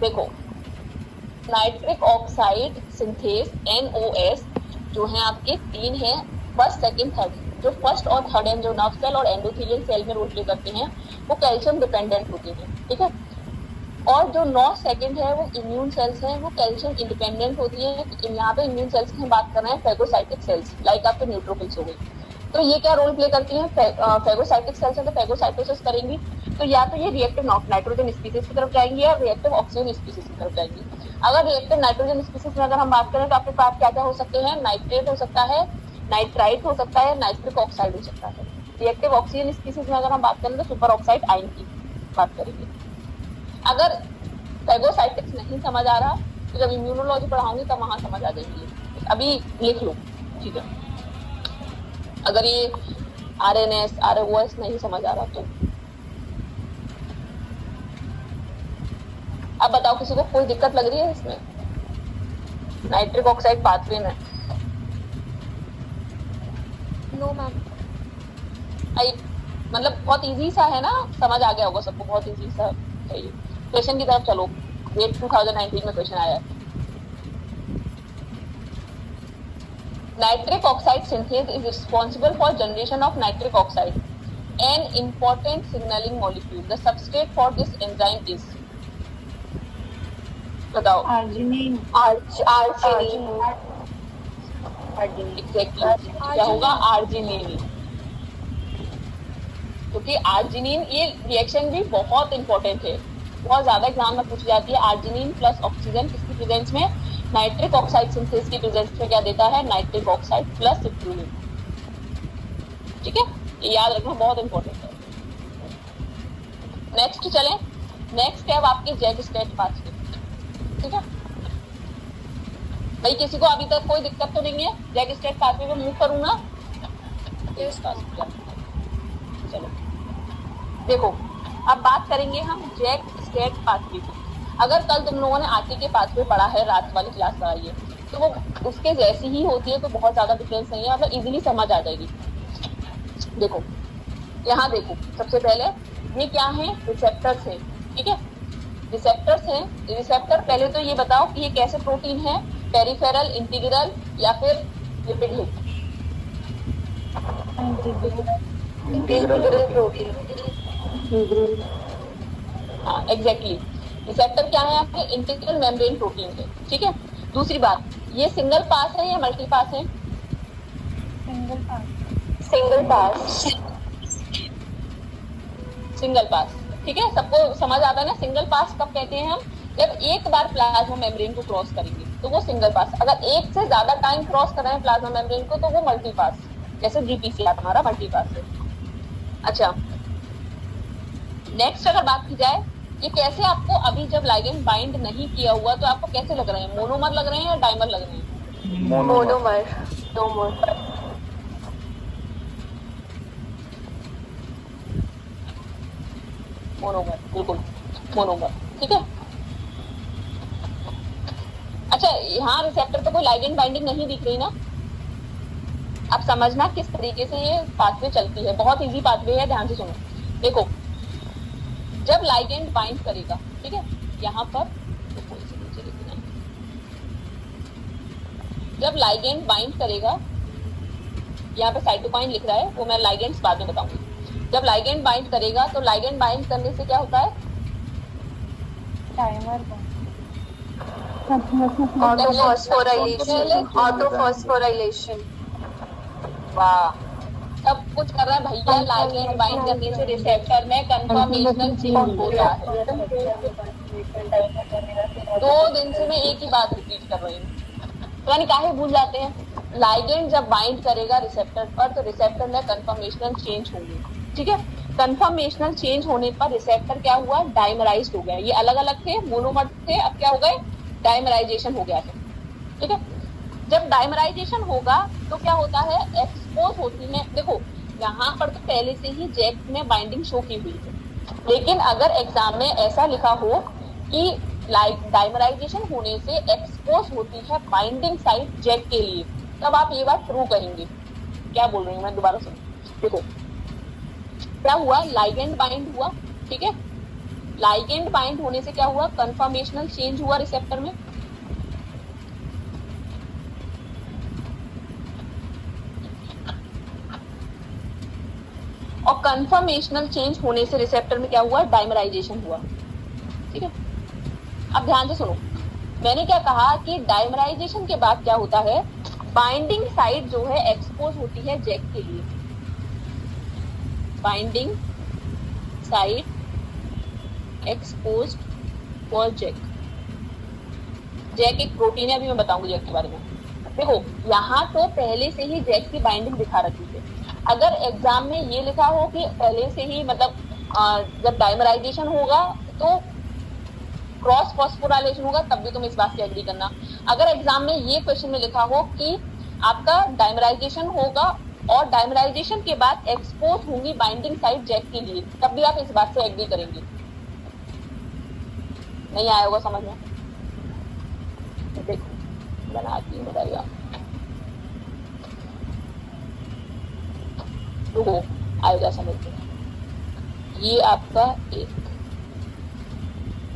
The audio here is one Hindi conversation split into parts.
देखो नाइट्रिक ऑक्साइड सिंथेस NOS जो है आपके 3 है, फर्स्ट सेकंड थर्ड। जो फर्स्ट और थर्ड है जो नर्व सेल और एंडोथेलियल सेल में रोल प्ले करते हैं वो कैल्शियम डिपेंडेंट होते हैं, ठीक है। और जो 9 सेकंड है वो इम्यून सेल्स हैं, वो कैल्शियम इंडिपेंडेंट होती है। यहाँ पे इम्यून सेल्स की हम बात कर रहे हैं, फेगोसाइटिक सेल्स, लाइक आपके न्यूट्रोफिल्स हो गई। तो ये क्या रोल प्ले करती हैं, फेगोसाइटिक सेल्स है तो फेगोसाइटोसिस करेंगी, तो या तो ये रिएक्टिव नाइट्रोजन स्पीसीज की तरफ जाएंगी या रिएक्टिव ऑक्सीजन स्पीसीज की तरफ जाएंगी। अगर रिएक्टिव नाइट्रोजन स्पीसीज में अगर हम बात करें तो आपके पास क्या क्या हो सकते हैं, नाइट्रेट हो सकता है, नाइट्राइट हो सकता है, नाइट्रिक ऑक्साइड हो सकता है। रिएक्टिव ऑक्सीजन स्पीसीज में अगर हम बात करें तो सुपर ऑक्साइड आयन की बात करेंगे। अगर फेगोसाइटिक्स नहीं समझ आ रहा तो जब इम्यूनोलॉजी पढ़ाऊंगी तब वहां समझ आ जाएंगी, अभी लिख लो, ठीक है। अगर ये RNS ROS नहीं समझ आ रहा तो अब बताओ किसी को कोई दिक्कत लग रही है इसमें, नाइट्रिक ऑक्साइड पाथवे में? No ma'am. मतलब बहुत इजी सा है ना, समझ आ गया होगा सबको, बहुत इजी सा है ये। क्वेश्चन की तरफ चलो, ये 2019 में क्वेश्चन आया है। Nitric oxide synthase is responsible for generation of nitric oxide, an important signalling molecule. The substrate for this enzyme is, बताओ। आर्जिनिन। एग्जैक्टली क्या होगा, आर्जिनिन। क्योंकि आर्जिनिन ये रिएक्शन भी बहुत इंपॉर्टेंट है, बहुत ज्यादा एग्जाम में पूछी जाती है। आर्जिनिन प्लस ऑक्सीजन किसकी प्रेजेंस में, नाइट्रिक ऑक्साइड सिंथेस की प्रेजेंस में क्या देता है, नाइट्रिक ऑक्साइड प्लस सिट्रुलिन, ठीक है। ये याद रखना बहुत इंपॉर्टेंट है। नेक्स्ट चलें, नेक्स्ट है अब आपके जैग स्टेट पाथवे, ठीक है। भाई किसी को अभी तक कोई दिक्कत तो नहीं है, जैग स्टेट पाथवे में मूव करूँ ना? चलो देखो, अब बात करेंगे हम जैग स्टेट पाथवे की। अगर कल तुम लोगों ने आरटी के पाथवे पढ़ा है, रात वाली क्लास कराई है, तो वो उसके जैसी ही होती है, तो बहुत ज्यादा डिफरेंस नहीं है, मतलब इजीली समझ आ जाएगी। देखो यहाँ देखो, सबसे पहले ये क्या है, रिसेप्टर्स है, ठीक है। रिसेप्टर्स हैं, रिसेप्टर पहले तो ये बताओ कि ये कैसे प्रोटीन है, पेरिफेरल, इंटीग्रल या फिर लिपिड है? Integral protein. हाँ एग्जैक्टली, रिसेप्टर क्या है आपके, इंटीग्रल मेम्ब्रेन प्रोटीन है, ठीक है। दूसरी बात, ये सिंगल पास है या मल्टी पास है? सिंगल पास। सिंगल पास, सिंगल पास, ठीक है। सबको समझ आता है ना, सिंगल पास कब कहते हैं हम, जब एक बार प्लाज्मा मेम्ब्रेन को क्रॉस करेंगे तो वो सिंगल पास। अगर एक से ज्यादा टाइम क्रॉस कर रहे हैं प्लाज्मा मेम्ब्रेन को तो वो मल्टी पास, जैसे GPCR हमारा मल्टी पास है। अच्छा नेक्स्ट अगर बात की जाए, ये कैसे आपको अभी जब लाइगेंड बाइंड नहीं किया हुआ तो आपको कैसे लग रहे हैं, मोनोमर लग रहे हैं या डाइमर लग रहे हैं? मोनोमर। मोनोमर, बिल्कुल मोनोमर, ठीक है। अच्छा यहाँ रिसेप्टर तो कोई लाइगेंड बाइंडिंग नहीं दिख रही ना, अब समझना किस तरीके से ये पाथवे चलती है, बहुत इजी पाथवे है, ध्यान से सुनो। देखो जब लाइगेंड बाइंड करेगा, ठीक है, यहाँ पर जब लाइगेंड बाइंड करेगा, यहाँ पे साइटोकाइन लिख रहा है, वो मैं लाइगेंड्स बाद में बताऊंगी। जब लाइगेंड बाइंड करेगा तो लाइगेंड बाइंड करने से क्या होता है, ऑटोफॉस्फोराइलेशन। वाह, सब कुछ कर रहा है भैया। लाइगेंड बाइंड करने से रिसेप्टर में कन्फर्मेशनल चेंज होता है। 2 दिन से मैं एक ही बात रिपीट कर रही हूँ, तो यानी काहे भूल जाते हैं। लाइगेंड जब बाइंड करेगा रिसेप्टर पर तो रिसेप्टर में कन्फर्मेशनल चेंज होंगे, ठीक है। कन्फर्मेशनल चेंज होने पर रिसेप्टर क्या हुआ, डाइमराइज्ड हो गया। ये अलग अलग थे, मोनोमर थे, अब क्या हो गए, डाइमराइजेशन हो गया है, ठीक है। जब डाइमराइजेशन होगा तो क्या होता है, एक्सपोज होती है। देखो यहाँ पर तो पहले से ही जैक में बाइंडिंग शो की हुई है, लेकिन अगर एग्जाम में ऐसा लिखा हो कि डाइमराइजेशन होने से एक्सपोज होती है बाइंडिंग साइट जैक के लिए, तब आप ये बात ट्रू कहेंगे। क्या बोल रही हूँ मैं, दोबारा सुनो। देखो क्या हुआ, लाइगेंड बाइंड हुआ, ठीक है, लाइगेंड बाइंड होने से क्या हुआ, कन्फर्मेशनल चेंज हुआ रिसेप्टर में। और कन्फर्मेशनल चेंज होने से रिसेप्टर में क्या हुआ, डाइमराइजेशन हुआ। ठीक है, अब ध्यान से सुनो, मैंने क्या कहा कि डाइमराइजेशन के बाद क्या होता है, बाइंडिंग साइट जो है एक्सपोज होती है जैक के लिए। Binding site expose for JAK. JAK एक प्रोटीन है, अभी मैं बताऊंगी जैक के बारे में। देखो यहाँ तो पहले से ही जैक की बाइंडिंग दिखा रखी है। अगर एग्जाम में ये लिखा हो कि पहले से ही मतलब जब डाइमराइजेशन होगा तो क्रॉस फॉस्फोराइलेशन होगा, तब भी तुम इस बात से एग्री करना। अगर एग्जाम में ये क्वेश्चन में लिखा हो कि आपका डाइमराइजेशन होगा और डाइमराइजेशन के बाद एक्सपोज होंगी बाइंडिंग साइट जैक के लिए, तब भी आप इस बात से एग्री करेंगे। नहीं आया होगा समझ में? देखो बनाती हूँ, बताइए तो आएगा समझ में। ये आपका एक,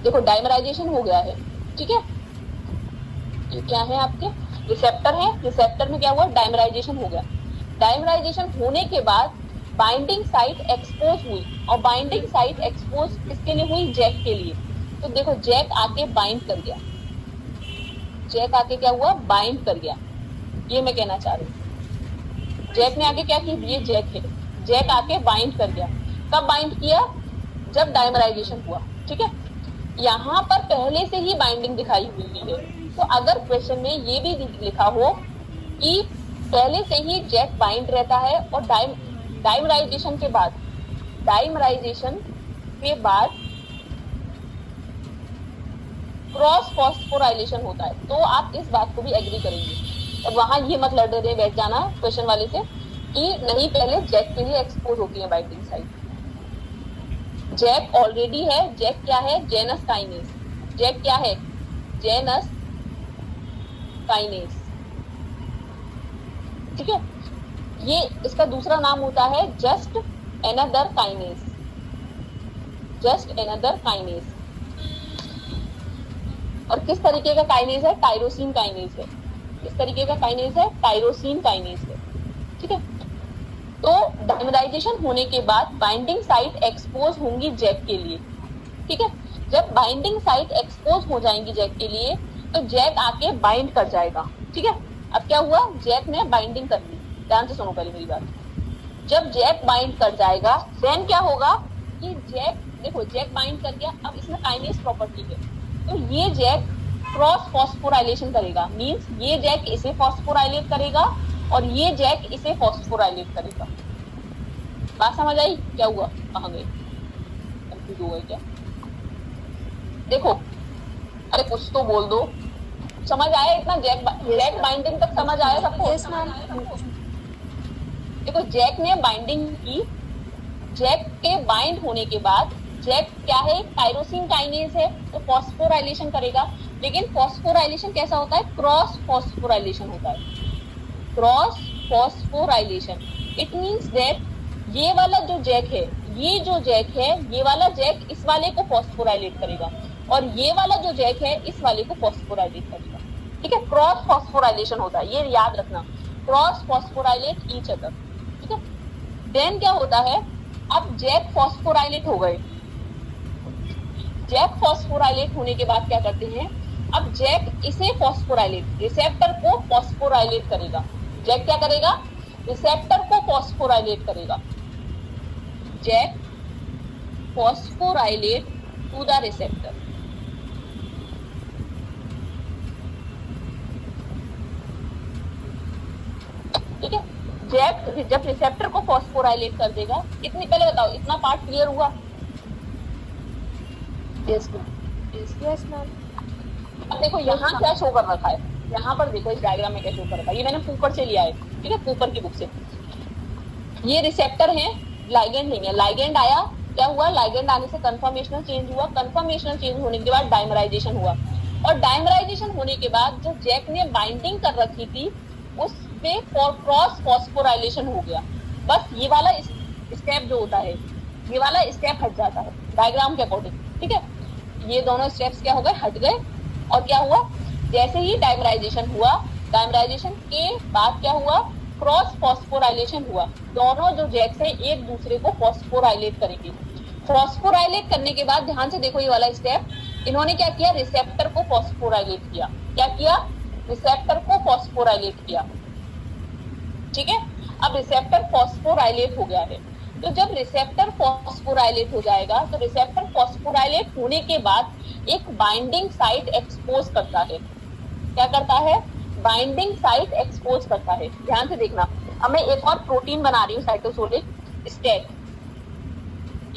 देखो डाइमराइजेशन हो गया है। ठीक है, ये क्या है, आपके रिसेप्टर है। रिसेप्टर में क्या हुआ, डाइमराइजेशन हो गया। डाइमराइजेशन होने के बाद बाइंडिंग साइट एक्सपोज हुई, और बाइंडिंग साइट एक्सपोज किसके लिए हुई, जैक के लिए। तो देखो जैक आके बाइंड कर गया, जैक आके क्या हुआ, बाइंड कर गया। ये मैं कहना चाह रही हूँ, जैक ने आके क्या की, ये जैक है, जैक आके बाइंड कर गया। कब बाइंड किया, जब डाइमराइजेशन हुआ। ठीक है, यहाँ पर पहले से ही बाइंडिंग दिखाई हुई है। तो अगर क्वेश्चन में ये भी लिखा हो कि पहले से ही जैक बाइंड रहता है और डाइमराइजेशन के बाद क्रॉस फॉस्फोराइलेशन होता है, तो आप इस बात को भी एग्री करेंगे। अब वहां ये मत लड़ने बैठ जाना क्वेश्चन वाले से कि नहीं पहले जैक के लिए एक्सपोज होती है बाइंडिंग साइट। जैक ऑलरेडी है, जैक क्या है, जेनस काइनेस। जैक क्या है, जेनस काइनेस। ठीक है, ये इसका दूसरा नाम होता है just another kinase, just another kinase. और किस तरीके का काइनेस है, टायरोसिन काइनेस है। किस तरीके का काइनेस है, टायरोसिन काइनेस है। ठीक है, तो डाइमराइजेशन होने के बाद बाइंडिंग साइट एक्सपोज होंगी जैक के लिए। ठीक है, जब बाइंडिंग साइट एक्सपोज हो जाएंगी जैक के लिए तो जैक आके बाइंड कर जाएगा। ठीक है, अब क्या हुआ, जैक ने बाइंडिंग कर ली। ध्यान से सुनो पहले मेरी बात। जब जैक बाइंड कर जाएगा देन क्या होगा कि जैक, देखो जैक बाइंड कर गया, अब इसमें काइनेस प्रॉपर्टी है, तो ये जैक क्रॉस फॉस्फोराइलेशन करेगा। मींस ये जैक इसे फॉस्फोराइलेट करेगा और ये जैक इसे फॉस्फोराइलेट करेगा। बात समझ आई, क्या हुआ, कहाँ गए, कंफ्यूज हो गए क्या? देखो, अरे कुछ तो बोल दो, समझ आया इतना? जैक बाइंडिंग तक समझ आया सबको? Yes ma'am. देखो जैक ने बाइंडिंग की, जैक के बाइंड होने के बाद जैक क्या है, टायरोसिन काइनेज है, तो फॉस्फोराइलेशन करेगा। लेकिन फॉस्फोराइलेशन कैसा होता है, क्रॉस फॉस्फोराइलेशन होता है, cross phosphorylation. It means that ये वाला जो जैक है, ये जो जैक है, ये वाला जैक इस वाले को फॉस्फोराइलेट करेगा और ये वाला जो जैक है इस वाले को फॉस्फोराइलेट करेगा। ठीक है, क्रॉस फॉस्फोराइलेशन होता है, ये याद रखना, क्रॉस फॉस्फोराइलेट ईच अदर। ठीक है, देन क्या होता है, अब जैक फॉस्फोराइलेट हो गए। जैक फॉस्फोराइलेट होने के बाद क्या करते हैं, अब जैक इसे फॉस्फोराइलेट, रिसेप्टर को फॉस्फोराइलेट करेगा। जैक क्या करेगा, रिसेप्टर को फॉस्फोराइलेट करेगा। JAK phosphorylate to the receptor. ठीक है, जैक जब रिसेप्टर को फॉस्फोराइलेट कर देगा, इतनी पहले बताओ, इतना पार्ट क्लियर हुआ? Yes ma'am. अब देखो यहाँ क्या शो कर रखा है, यहाँ पर देखो इस डायग्राम में क्या शो कर रखा है, ये मैंने कूपर से लिया है। ठीक है, कूपर की बुक से। ये रिसेप्टर है, लाइगेंड नहीं है। लाइगेंड आया, क्या हुआ, लाइगेंड आने से कन्फर्मेशनल चेंज हुआ, कन्फर्मेशनल चेंज होने के बाद डाइमराइजेशन हुआ, और डाइमराइजेशन होने के बाद जो जैक ने बाइंडिंग कर रखी थी उस पे क्रॉस फॉस्फोराइलेशन हो गया। बस ये वाला स्टेप जो होता है, ये वाला स्टेप हट जाता है डायग्राम के अकॉर्डिंग। ठीक है, ये दोनों स्टेप्स क्या हो गए, हट गए। और क्या हुआ, जैसे ही डाइमराइजेशन हुआ, डाइमराइजेशन के बाद क्या हुआ, क्रॉस फॉस्फोराइलेशन हुआ। दोनों जो जैक्स है एक दूसरे को फॉस्फोराइलेट करेंगे। फॉस्फोराइलेट करने के बाद ध्यान से देखो ये वाला स्टेप, इन्होंने क्या किया, रिसेप्टर को फॉस्फोराइलेट किया। क्या किया, रिसेप्टर को फॉस्फोराइलेट किया। ठीक है, अब रिसेप्टर फॉस्फोराइलेट हो गया है। तो जब रिसेप्टर फॉस्फोराइलेट हो जाएगा तो रिसेप्टर फॉस्फोराइलेट होने के बाद एक बाइंडिंग साइट एक्सपोज करता है। क्या करता है, बाइंडिंग साइट एक्सपोज करता है। ध्यान से देखना, अब मैं एक और प्रोटीन बना रही हूँ साइटोसोलिक स्टेट,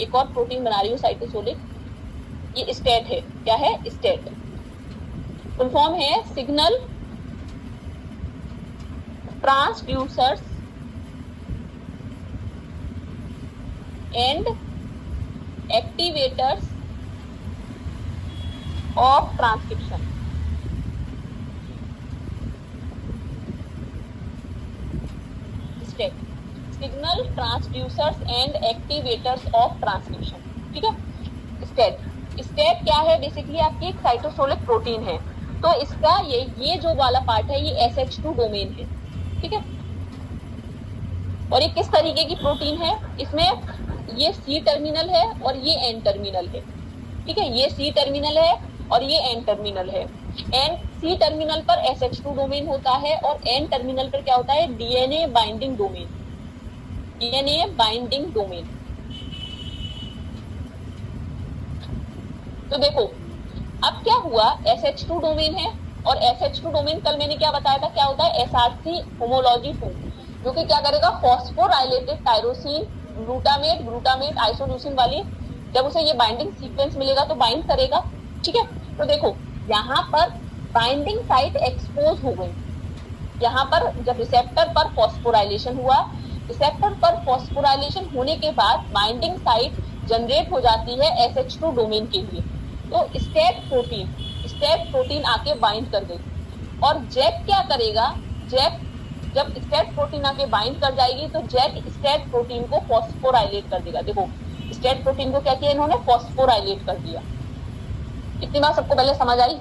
एक और प्रोटीन बना रही हूँ साइटोसोलिक, ये स्टेट है। क्या है, स्टेट। फुल फॉर्म है signal transducers and activators of transcription. State, signal transducers and activators of transcription. ठीक है, स्टेट, स्टेट क्या है, बेसिकली आपकी एक साइटोसोलिक प्रोटीन है। तो इसका ये जो वाला पार्ट है ये SH2 डोमेन है। ठीक है, और ये किस तरीके की प्रोटीन है, इसमें ये C टर्मिनल है और ये N टर्मिनल है। ठीक है, ये C टर्मिनल है और ये N टर्मिनल है। C टर्मिनल पर SH2 डोमेन होता है और N टर्मिनल पर क्या होता है, DNA binding domain, DNA binding domain. तो देखो अब क्या हुआ, SH2 डोमेन है और SH2 डोमेन कल मैंने क्या बताया था, क्या होता है, SRC होमोलॉजी 2, जो कि क्या करेगा, phosphorylated tyrosine glutamate glutamate isoleucine वाली, जब उसे ये बाइंडिंग सीक्वेंस मिलेगा तो बाइंड करेगा। ठीक है, तो देखो यहाँ पर बाइंडिंग साइट एक्सपोज हो गई। यहाँ पर जब रिसेप्टर पर फॉस्फोराइलेशन हुआ, रिसेप्टर पर फॉस्फोराइलेशन होने के बाद बाइंडिंग साइट जनरेट हो जाती है SH2 डोमेन के लिए। तो स्टेट प्रोटीन आके बाइंड कर गई। और जैक क्या करेगा, जैक जब स्टेट प्रोटीन आके बाइंड कर जाएगी तो जैक स्टेट प्रोटीन को फॉस्फोराइलेट कर देगा। देखो स्टेट प्रोटीन को क्या किया इन्होंने, फॉस्फोराइलेट कर दिया। इतनी बात सबको पहले समझ आई।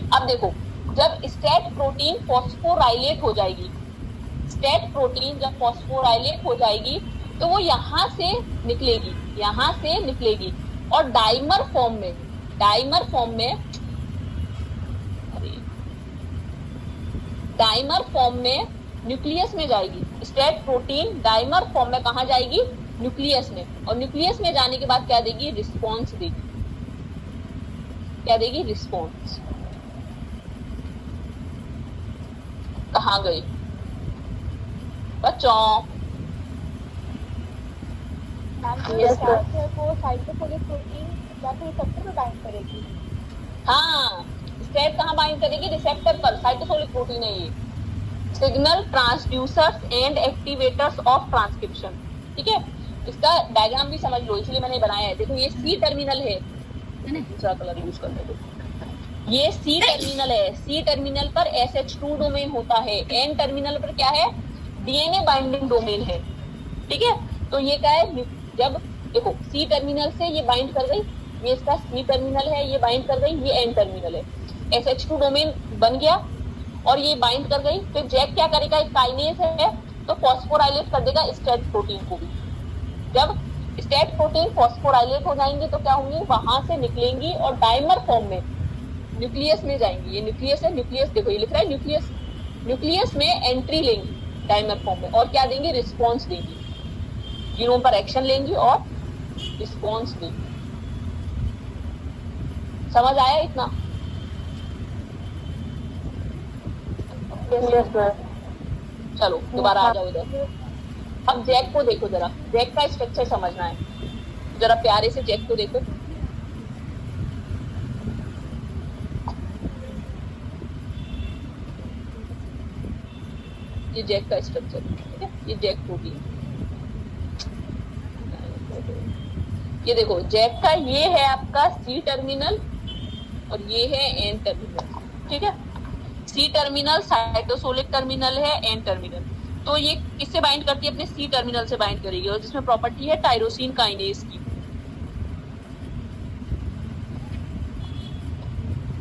अब देखो जब स्टेट प्रोटीन फॉस्फोराइलेट हो जाएगी, स्टेट प्रोटीन जब फॉस्फोराइलेट हो जाएगी तो वो यहाँ से निकलेगी और डाइमर फॉर्म में न्यूक्लियस में जाएगी। स्टेट प्रोटीन डाइमर फॉर्म में कहा जाएगी, न्यूक्लियस में। और न्यूक्लियस में जाने के बाद क्या देगी, रिस्पॉन्स देगी। क्या देगी, रिस्पॉन्स। कहाँ गई बच्चों, को साइटोसोलिक प्रोटीन जाके रिसेप्टर पे बाइंड करेगी। हाँ, स्टेट कहाँ बाइंड करेगी, रिसेप्टर पर। साइटोसोलिक प्रोटीन है ये, signal transducers and activators of transcription. ठीक है, इसका डायग्राम भी समझ लो, इसलिए मैंने बनाया है। देखो ये C टर्मिनल है, मैंने दूसरा कलर यूज कर दो। ये C टर्मिनल है, C टर्मिनल पर SH2 डोमेन होता है, N टर्मिनल पर क्या है, DNA बाइंडिंग डोमेन है। ठीक है, तो ये क्या है, जब देखो C टर्मिनल से ये बाइंड कर गई, ये इसका C टर्मिनल है, ये बाइंड कर गई, ये N टर्मिनल है, SH2 डोमेन बन गया और ये बाइंड कर गई। तो जैक क्या करेगा, एक काइनेज है तो फॉस्फोराइलेट कर देगा स्टेट प्रोटीन को भी। जब स्टेट प्रोटीन फॉस्फोराइलेट हो जाएंगे तो क्या होंगी, वहां से निकलेंगी और डाइमर फॉर्म में न्यूक्लियस में जाएंगी। ये न्यूक्लियस है, न्यूक्लियस देखो ये लिख रहा है न्यूक्लियस, न्यूक्लियस में एंट्री लेंगी डाइमर फॉर्म में और क्या देंगी, रिस्पॉन्स देंगी। जीनोम पर एक्शन लेंगी और रिस्पॉन्स देंगी। समझ आया इतना? चलो दोबारा आ जाओ इधर। अब जैक को देखो जरा, जैक का स्ट्रक्चर समझना है, जरा प्यारे से जैक को देखो। ये जैक का स्ट्रक्चर, ठीक है, ये जैक प्रोटीन। ये देखो जैक का ये है आपका C टर्मिनल और ये है N टर्मिनल। ठीक है, C टर्मिनल साइटोसोलिक टर्मिनल है, N टर्मिनल। तो ये किससे बाइंड करती है, अपने C टर्मिनल से बाइंड करेगी और जिसमें प्रॉपर्टी है टायरोसिन काइनेज की।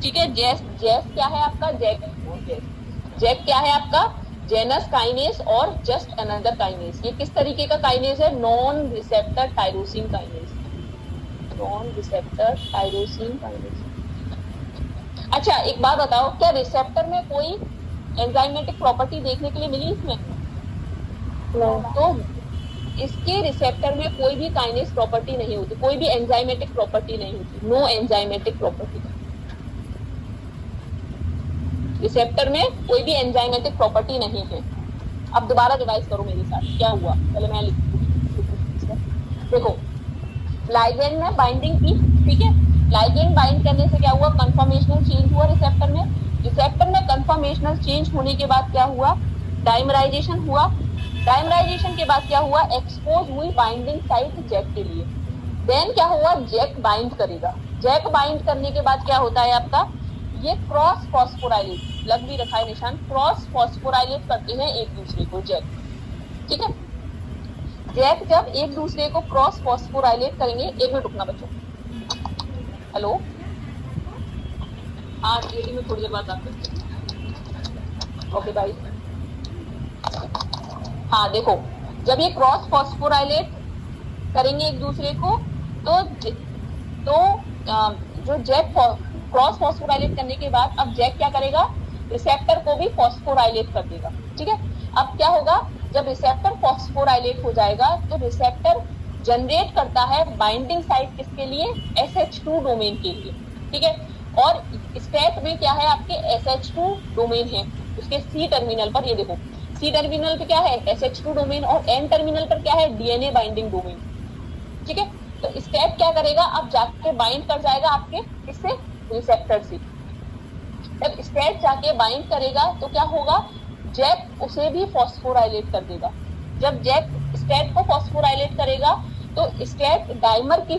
ठीक है। जेस जेस क्या है आपका, जैक क्या है आपका, जेनस काइनेस और जस्ट अनदर काइनेस। ये किस तरीके का काइनेस है, non receptor tyrosine kinase, non receptor tyrosine kinase. अच्छा एक बात बताओ, क्या रिसेप्टर में कोई एंजाइमेटिक प्रॉपर्टी देखने के लिए मिली इसमें? तो इसके रिसेप्टर में कोई भी काइनेस प्रॉपर्टी नहीं होती, कोई भी एंजाइमेटिक प्रॉपर्टी नहीं होती, नो एंजाइमेटिक प्रॉपर्टी। रिसेप्टर में कोई भी एंजाइमेटिक प्रॉपर्टी नहीं है। अब दोबारा रिवाइज करो मेरे साथ, क्या हुआ पहले मैं देखो, लाइगेंड ने बाइंडिंग की, ठीक है, लाइगेंड बाइंड करने से क्या हुआ, कंफर्मेशनल चेंज हुआ रिसेप्टर में। रिसेप्टर में कंफर्मेशनल चेंज होने के बाद क्या हुआ, डाइमराइजेशन हुआ। डाइमराइजेशन के बाद क्या हुआ, एक्सपोज हुई बाइंडिंग साइट जैक के लिए। देन क्या हुआ, जैक बाइंड करेगा। जैक बाइंड करने के बाद क्या होता है आपका, ये क्रॉस फॉस्फोराइलेट, लग भी रखा है निशान, क्रॉस फॉस्फोराइलेट करते हैं एक दूसरे को जैक, ठीक है। जैक जब एक दूसरे को क्रॉस फॉस्फोराइलेट करेंगे, एक मिनट रुकना बच्चों, हेलो, हाँ ये मैं थोड़ी देर बाद बात करती हूँ, ओके बाय। हाँ देखो, जब ये क्रॉस फॉस्फोराइलेट करेंगे एक दूसरे को, तो जो जैक क्रॉस फॉस्फोराइलेट करने के बाद अब जैक क्या करेगा, रिसेप्टर को भी फॉस्फोराइलेट कर देगा, ठीक है। अब क्या होगा, जब रिसेप्टर फॉस्फोराइलेट हो जाएगा तो रिसेप्टर जनरेट करता है बाइंडिंग साइट किसके लिए, SH2 डोमेन के लिए, ठीक है। और स्टेट में क्या है आपके SH2 डोमेन है, उसके C टर्मिनल पर, ये देखो C टर्मिनल पे क्या है, SH2 डोमेन, और N टर्मिनल पर क्या है, DNA बाइंडिंग डोमेन, ठीक है। तो स्टेट क्या करेगा, अब जाके बाइंड कर जाएगा आपके इससे, रिसेप्टर से। जब स्टेट जाके बाइंड करेगा तो क्या होगा, जैक उसे भी फॉस्फोराइलेट कर देगा। जब जैक स्टेट को फॉस्फोराइलेट करेगा तो स्टेट डाइमर की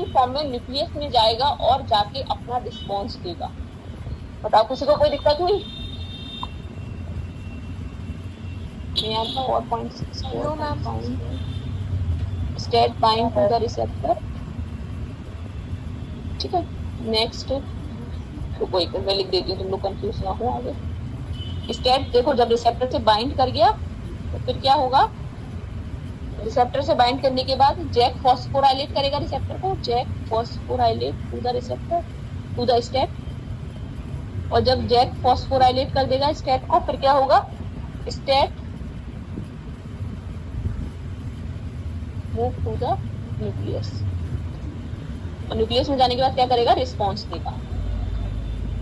फॉर्म में न्यूक्लियस में जाएगा और जाके अपना रिस्पॉन्स देगा। बताओ किसी को कोई दिक्कत हुई? STAT bind to the receptor, ठीक है। नेक्स्ट तो कोई मैं लिख देती हूँ, तुम लोग कंफ्यूज ना हो आगे। स्टेट देखो, जब रिसेप्टर से बाइंड कर गया तो फिर क्या होगा, रिसेप्टर से बाइंड करने के बाद जैक फॉस्फोराइलेट करेगा रिसेप्टर को, JAK phosphorylate to the receptor to the STAT, और जब जैक फॉस्फोराइलेट कर देगा स्टेट को, फिर क्या होगा, STAT move to the nucleus, और न्यूक्लियस में जाने के बाद क्या करेगा, रिस्पॉन्स देगा,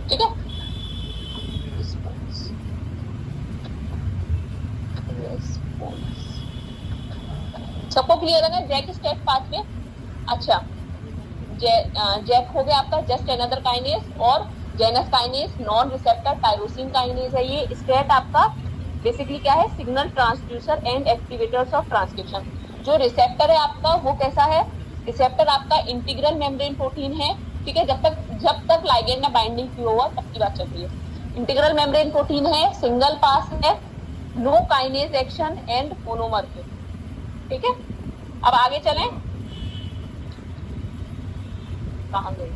ठीक है। सबको क्लियर है ना जैक स्टेट पाथवे? अच्छा, जैक हो गया आपका जस्ट अनदर काइनेस, और Janus kinase non receptor tyrosine kinase है। ये स्टेट आपका बेसिकली क्या है, signal transducer and activators of transcription. जो रिसेप्टर है आपका वो कैसा है, रिसेप्टर आपका इंटीग्रल मेम्ब्रेन प्रोटीन है, ठीक है। जब तक लाइगेंड ने बाइंडिंग की हुआ तब की बात चल रही है। इंटीग्रल मेम्ब्रेन प्रोटीन है, सिंगल पास है, no kinase action and monomer है, ठीक है। अब आगे चलें, कहाँ गए,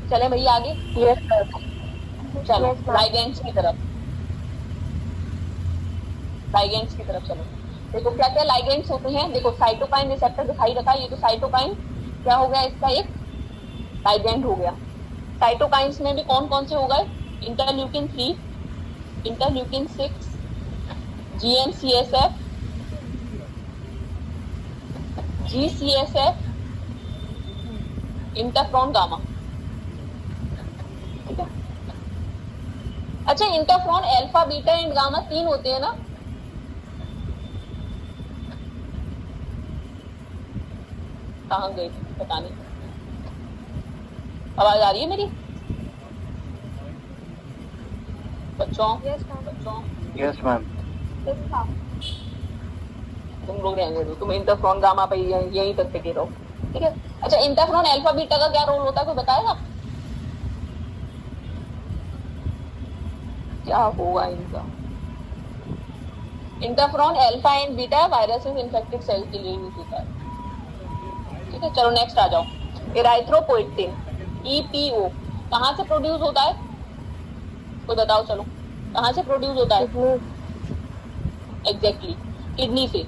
चले भैया आगे, चलो लाइगेंड्स की तरफ, लाइगेंड्स की तरफ चलो। देखो क्या क्या लाइगेंड्स होते हैं, देखो साइटोकाइन रिसेप्टर दिखाई रखा है, ये तो साइटोकाइन क्या हो गया, इसका एक लाइगेंड हो गया। साइटोकाइंस में भी कौन कौन से हो गए, interleukin 3, interleukin 6, GM-CSF, GCSF, इंटरफ्रॉन gamma, ठीक है। अच्छा, इंटरफ्रॉन अल्फा बीटा एंड गामा 3 होते हैं ना, कहाँ गए पता नहीं, आवाज आ रही है मेरी बच्चों? Yes ma'am. तुम लोग रहने दो, तुम इंटरफ्रॉन गामा पे यहीं तक टिके रहो, ठीक है। अच्छा, इंटरफ्रॉन अल्फा बीटा का क्या रोल होता है, कोई बताएगा क्या होगा इनका? Interferon alpha and beta viruses infected cell के लिए यूज होता है, ठीक है। चलो नेक्स्ट आ जाओ, इराइथ्रोपोएटिन। EPO कहाँ से प्रोड्यूस होता है, कोई बताओ चलो, कहाँ से प्रोड्यूस होता है? एग्जैक्टली, किडनी से।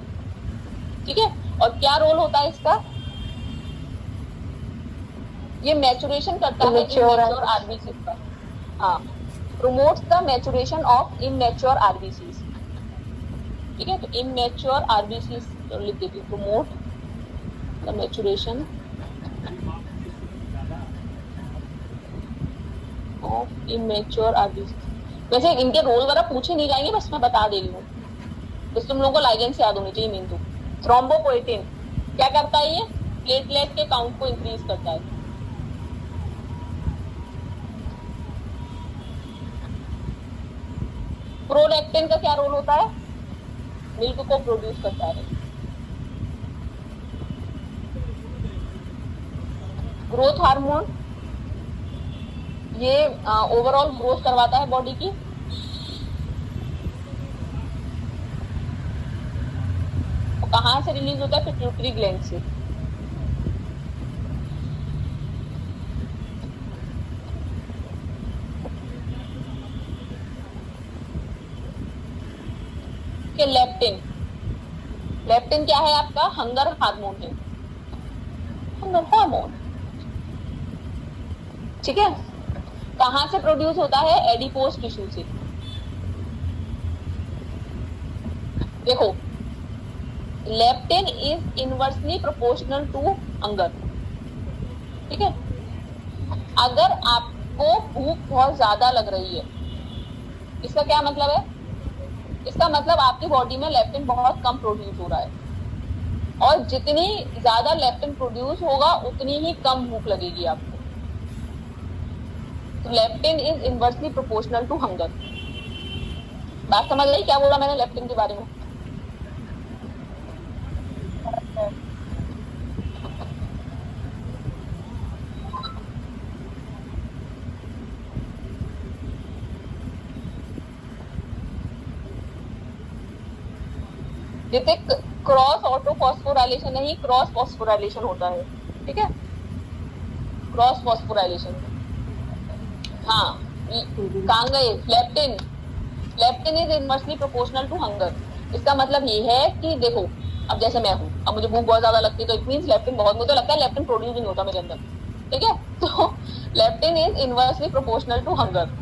ठीक है, और क्या रोल होता है इसका? ये मैचुरेशन करता है इमेच्योर आरबीसीज का। हाँ, promotes the maturation of immature RBCs. ठीक है, तो इमेच्योर आरबीसीज लिख देती हूँ, promote the maturation of immature RBCs. वैसे इनके रोल वगैरह पूछे नहीं जाएंगे, बस मैं बता दे रही हूँ, बस तुम लोगों को लाइगेंड से याद होनी चाहिए मेन। तो थ्रोम्बोपोएटिन क्या करता है? ये प्लेटलेट के काउंट को इंक्रीज करता है। प्रोलैक्टिन का क्या रोल होता है? मिल्क को प्रोड्यूस करता है। ग्रोथ हार्मोन, ये ओवरऑल ग्रोथ करवाता है बॉडी की। कहाँ से रिलीज होता है? पिट्यूटरी ग्लैंड से। लेप्टिन, लेप्टिन क्या है आपका? हंगर हार्मोन है, हंगर हार्मोन। ठीक है, कहाँ से प्रोड्यूस होता है? एडिपोज टिश्यू से। देखो, leptin is inversely proportional to hunger. ठीक है, अगर आपको भूख बहुत ज्यादा लग रही है, इसका क्या मतलब है? इसका मतलब आपकी बॉडी में लेप्टिन बहुत कम प्रोड्यूस हो रहा है, और जितनी ज्यादा लेप्टिन प्रोड्यूस होगा उतनी ही कम भूख लगेगी आपको। तो leptin is inversely proportional to hunger. बात समझ गई क्या बोला मैंने लेप्टिन के बारे में? जैसे क्रॉस ऑटो फॉस्फोराइलेशन नहीं, क्रॉस फॉस्फोराइलेशन होता है। ठीक है, क्रॉस फॉस्फोराइलेशन। हाँ, कहाँ गए? Leptin, leptin is inversely proportional to hunger. इसका मतलब ये है कि देखो, अब जैसे मैं हूँ, अब मुझे भूख बहुत ज्यादा लगती है, तो इट मींस लेप्टिन बहुत, मुझे लगता है लेप्टिन प्रोड्यूस नहीं होता मेरे अंदर। ठीक है, तो leptin is inversely proportional to hunger.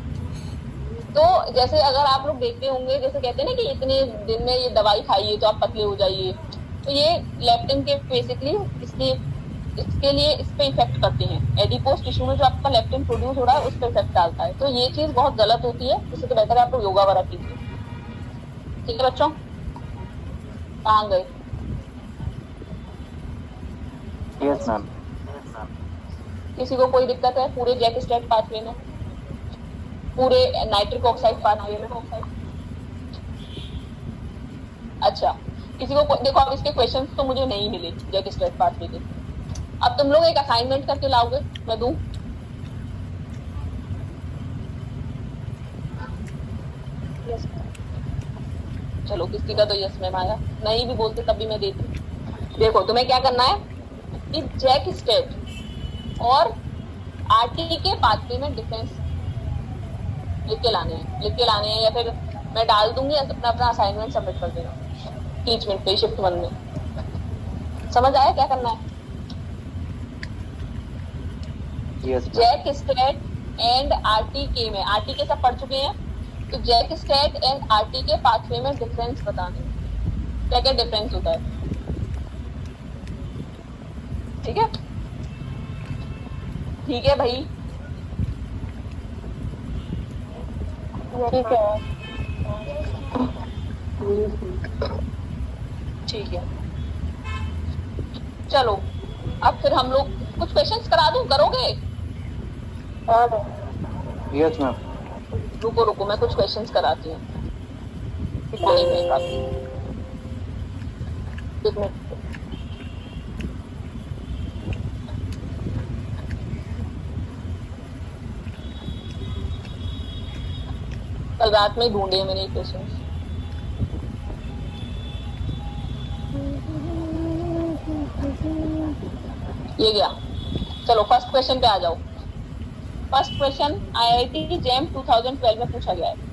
तो जैसे अगर आप लोग देखते होंगे, जैसे कहते हैं ना कि इतने दिन में ये दवाई खाइए तो आप पतले हो जाइए, तो ये लेप्टिन के बेसिकली इसके लिए इस पे इफेक्ट करते हैं। एडिपोज टिश्यू में जो आपका लेप्टिन प्रोड्यूस हो रहा है उस पर इफेक्ट डालता है। तो ये चीज बहुत गलत होती है, इससे तो बेहतर है आप लोग योगा वगैरह कीजिए। ठीक है बच्चों, कहाँ गए? Yes, ma'am. किसी को कोई दिक्कत है पूरे जैक स्ट्रैट पाथवे में, पूरे नाइट्रिक ऑक्साइड पाथवे में? अच्छा, किसी को देखो, अब इसके क्वेश्चंस तो मुझे नहीं मिले जैक स्ट्रैट पाथवे के। अब तुम लोग एक असाइनमेंट करके लाओगे, मैं दूं? यस। चलो, किसी का तो यस मैम आया, नहीं भी बोलते तब भी मैं देती। देखो, तुम्हें क्या करना है कि जैक स्ट्रैट और आरटी के पाथवे में डिफरेंस लिख के लाने हैं, या फिर मैं डाल दूंगी, अपना असाइनमेंट सबमिट कर देना टीचमेंट पे, शिफ्ट 1 में। समझ आया क्या करना है? Yes, ma'am. JAK STAT and RTK में, आरटीके सब पढ़ चुके हैं, तो JAK STAT and RTK pathway में डिफरेंस बताने, क्या क्या डिफरेंस होता है। ठीक है, ठीक है भाई, ठीक है। ठीक है। चलो, अब फिर हम लोग कुछ क्वेश्चंस करा दूं, करोगे? और Yes, ma'am. रुको, मैं कुछ क्वेश्चंस कराती हूँ। टाइम है काफी, एक मिनट। कल रात में ढूंढे मैंने क्वेश्चंस। ये गया। चलो फर्स्ट क्वेश्चन पे आ जाओ। फर्स्ट क्वेश्चन IIT जैम 2012 में पूछा गया है।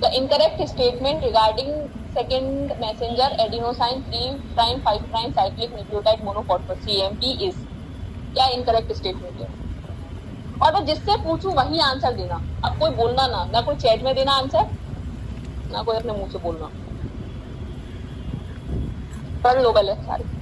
The incorrect statement regarding second messenger adenosine 3' 5' cyclic nucleotide monophosphate CMP is, क्या इनकरेक्ट स्टेटमेंट है? और मैं जिससे पूछूं वही आंसर देना, अब कोई बोलना ना कोई चैट में देना आंसर, ना कोई अपने मुंह से बोलना। पढ़ लो पहले सारे।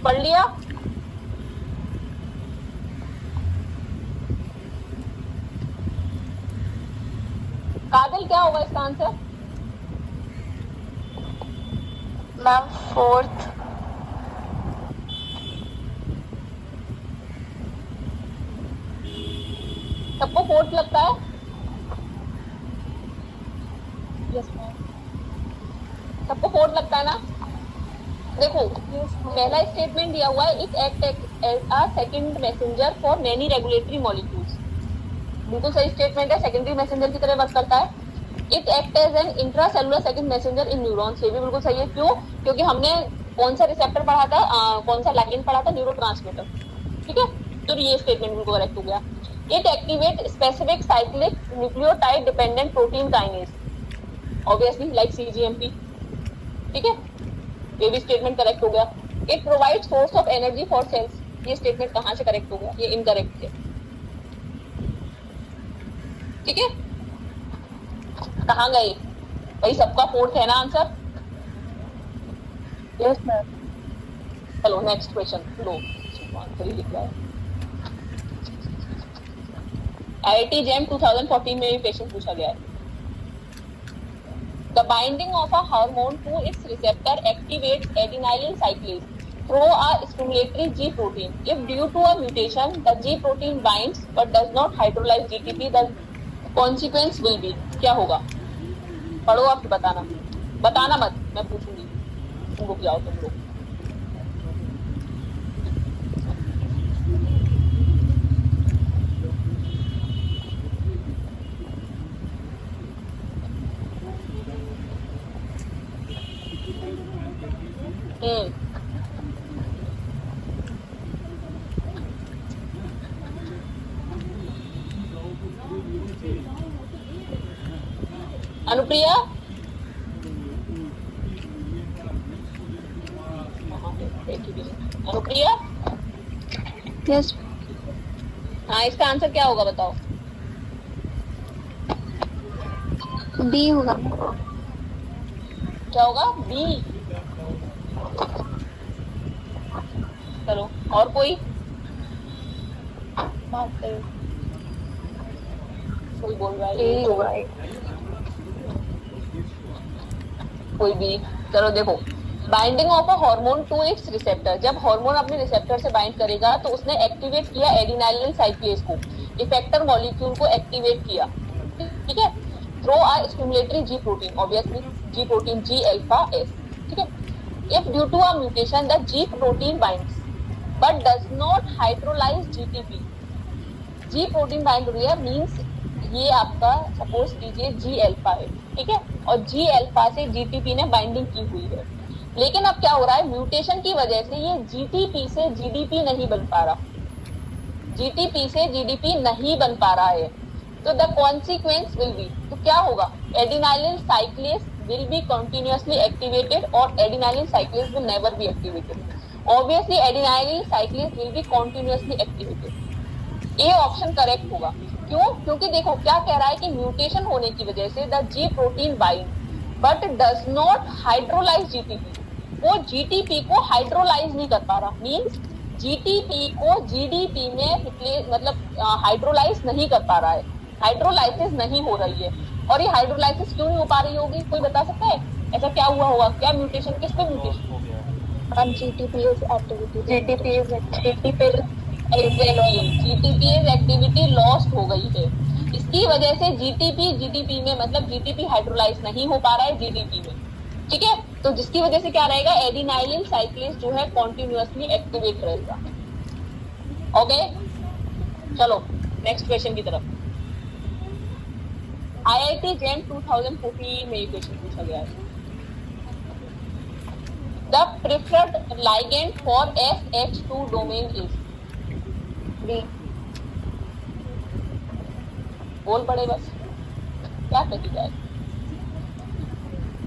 पढ़ लिया? काजल क्या होगा इसका आंसर? Ma'am 4th। सबको 4th लगता है? Yes ma'am. सबको 4th लगता है ना? देखो पहला स्टेटमेंट दिया हुआ है, it act as a second messenger for many regulatory molecules, बिल्कुल सही स्टेटमेंट है, सेकेंडरी मैसेंजर की तरह वर्क करता है। It act as an intracellular second messenger in neurons, ये भी बिल्कुल सही है। क्यों? क्योंकि हमने कौन सा रिसेप्टर पढ़ा था, कौन सा लाइगेंड पढ़ा था, न्यूरोट्रांसमीटर, ठीक है, तो ये स्टेटमेंट बिल्कुल करेक्ट हो गया। It activate specific cyclic nucleotide dependent protein kinase, obviously like CGMP, ठीक है, ये भी स्टेटमेंट करेक्ट हो गया। It provide source of energy for cells, ये स्टेटमेंट कहां से करेक्ट हो गया? ये इनकरेक्ट है, ठीक है। कहां गए भाई? सबका 4th है ना आंसर? Yes ma'am. चलो नेक्स्ट क्वेश्चन लो, आंसर ही लिख रहा है। IIT जैम 2014 में भी क्वेश्चन पूछा गया है। The binding of a hormone to its receptor activates adenylyl cyclase through a stimulatory G protein. If due to a mutation, the G protein binds but does not hydrolyze GTP, the consequence will be, क्या होगा? पढ़ो आप, बताना मत, मैं पूछूंगी, तुम रुक जाओ तुम लोग। अनुप्रिया, अनुप्रिया, यस। हाँ इसका आंसर क्या होगा बताओ? B होगा। क्या होगा? B। चलो और कोई बोल रहा है? होगा। कोई भी। चलो देखो, binding of a hormone to its receptor, जब हार्मोन अपने रिसेप्टर से बाइंड करेगा तो उसने एक्टिवेट किया एडिनाइलिन साइक्लेज को, इफेक्टर मॉलिक्यूल को एक्टिवेट किया, ठीक है, through a stimulatory G protein, obviously G protein G alpha S, ठीक है। If due to a mutation the G protein binds but does not hydrolyse GTP, G protein bind हो रही है, मींस ये आपका सपोज कीजिए G अल्फा है, ठीक है, और G अल्फा से GTP ने बाइंडिंग की हुई है, लेकिन अब क्या हो रहा है, म्यूटेशन की वजह से ये GTP से GDP नहीं बन पा रहा, GTP से GDP नहीं बन पा रहा है, तो द कॉन्सिक्वेंस विल बी, तो क्या होगा, adenylyl cyclase will be continuously activated or adenylyl cyclase will never be activated, obviously adenylyl cyclase will be continuously activated, ये ऑप्शन करेक्ट होगा। क्यों? क्योंकि देखो क्या कह रहा है कि म्यूटेशन होने की वजह से the G protein bind but does not hydrolyse GTP, वो GTP को हाइड्रोलाइज नहीं कर पा रहा, मींस GTP को GDP में मतलब हाइड्रोलाइज नहीं कर पा रहा है, हाइड्रोलाइसिस नहीं हो रही है, और ये हाइड्रोलाइसिस क्यों नहीं हो पा रही होगी, कोई बता सकता है ऐसा क्या हुआ होगा? क्या म्यूटेशन, किस पे म्यूटेशन हो गया? GTPase एक्टिविटी लॉस्ट हो गई है, इसकी वजह से GTP में मतलब GTP हाइड्रोलाइज नहीं हो पा रहा है GDP में, ठीक है, तो जिसकी वजह से क्या रहेगा, एडिनाइलिन साइक्लेज जो है कॉन्टिन्यूअसली एक्टिवेट रहेगा। ओके, चलो नेक्स्ट क्वेश्चन की तरफ। IIT JEM 2014 में ये क्वेश्चन पूछा गया है। The preferred ligand for SH2 domain is D. बोल पड़े बस, क्या कही जाए,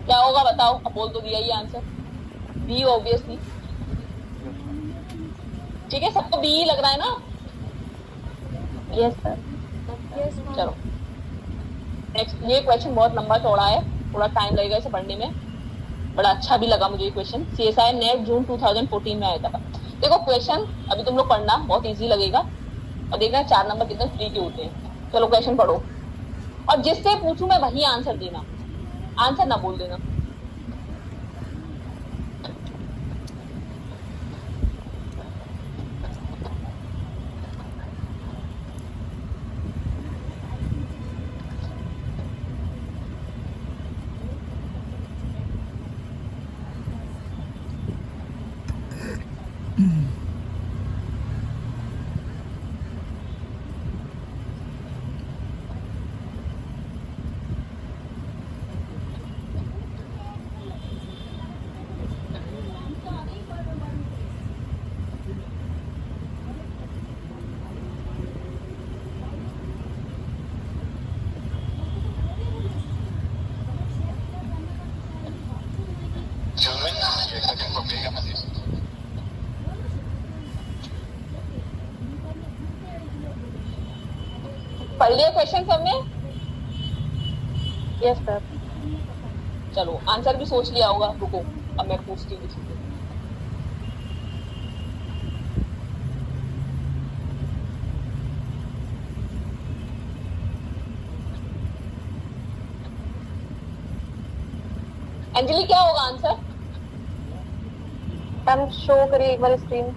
क्या होगा बताओ। अब बोल तो दिया ही आंसर, बी ऑब्वियसली। ठीक है, सबको बी लग रहा है ना? Yes sir. Yes ma'am. चलो नेक्स्ट। ये क्वेश्चन बहुत लंबा चौड़ा है, थोड़ा टाइम लगेगा इसे पढ़ने में, बड़ा अच्छा भी लगा मुझे ये क्वेश्चन। CSI नेट जून 2014 में आया था। देखो क्वेश्चन अभी तुम लोग पढ़ना, बहुत इजी लगेगा, और देखना 4 नंबर कितने फ्री के होते हैं। चलो क्वेश्चन पढ़ो, और जिससे पूछूं मैं वही आंसर देना, आंसर ना बोल देना। पढ़ लिया क्वेश्चन सबने? Yes sir. चलो आंसर भी सोच लिया होगा, रुको अब मैं पूछती हूँ किसी से। अंजलि क्या होगा आंसर? हम शो करिए एक बार स्क्रीन।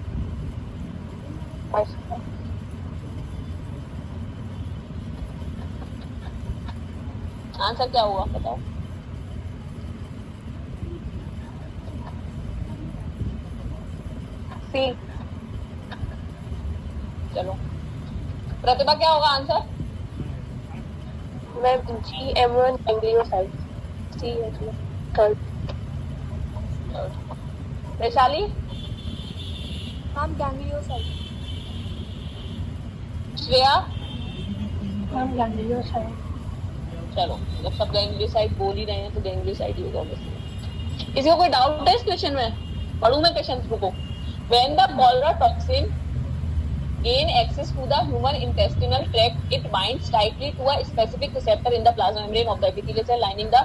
आंसर क्या होगा बताओ? सी। चलो प्रतिभा क्या होगा आंसर? मैं GM1 गैंग्लियोसाइट। सी है थर्ड। वैशाली? हम गैंग्लियोसाइट। श्रेया? हम गैंग्लियोसाइट। चलो जब सब गैंग्लियोसाइड बोल ही रहे हैं तो गैंग्लियोसाइड ही होगा ऑब्वियसली। किसी को कोई डाउट है इस क्वेश्चन में? पढ़ूं मैं क्वेश्चन? रुको। When the cholera toxin gain access to the human intestinal tract, it binds tightly to a specific receptor in the plasma membrane of the epithelial cell lining the